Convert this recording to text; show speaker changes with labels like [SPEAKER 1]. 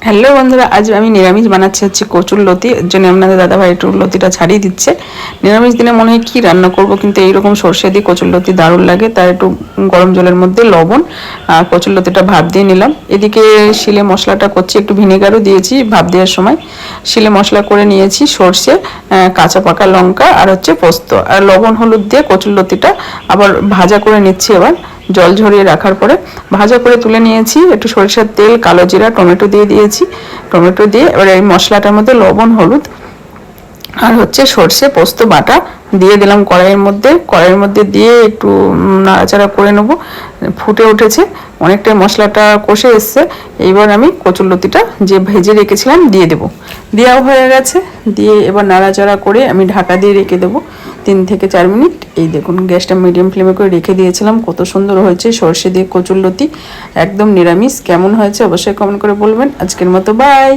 [SPEAKER 1] Hello বন্ধুরা, আজ আমি নিরামিষ বানাচ্ছি হচ্ছে কচুর লতি। এর জন্য আপনাদের দাদাভাই একটু লতিটা ছাড়িয়ে দিচ্ছে। নিরামিষ দিনে মনে হয় কী রান্না করব, কিন্তু এইরকম সর্ষে দিয়ে কচুর লতি দারুণ লাগে। তার একটু গরম জলের মধ্যে লবণ আর কচুর লতিটা ভাপ দিয়ে নিলাম। এদিকে শিলে মশলাটা করছি, একটু ভিনেগারও দিয়েছি ভাপ দেওয়ার সময়। শিলে মশলা করে নিয়েছি সর্ষে, কাঁচা পাকা লঙ্কা আর হচ্ছে পোস্ত আর লবণ হলুদ দিয়ে কচুর লতিটা আবার ভাজা করে নিচ্ছি। এবার জল ঝরিয়ে রাখার পরে ভাজা করে তুলে নিয়েছি। একটু সরিষার তেল, কালো জিরা, টমেটো দিয়ে দিয়েছি। টমেটো দিয়ে এবার এই মশলাটার মধ্যে লবণ হলুদ আর হচ্ছে সর্ষে পোস্ত বাটা দিয়ে দিলাম কড়াইয়ের মধ্যে দিয়ে একটু নাড়াচাড়া করে নেব। ফুটে উঠেছে, অনেকটাই মশলাটা কষে এসছে। এইবার আমি কচুরলতিটা যে ভেজে রেখেছিলাম দিয়ে দেবো। দেওয়া হয়ে গেছে, দিয়ে এবার নাড়াচাড়া করে আমি ঢাকা দিয়ে রেখে দেবো 3 থেকে 4 মিনিট। এই দেখুন, গ্যাসটা মিডিয়াম ফ্লেমে করে রেখে দিয়েছিলাম। কত সুন্দর হয়েছে সর্ষে দিয়ে কচুরলতি, একদম নিরামিষ। কেমন হয়েছে অবশ্যই কমেন্ট করে বলবেন। আজকের মতো বাই।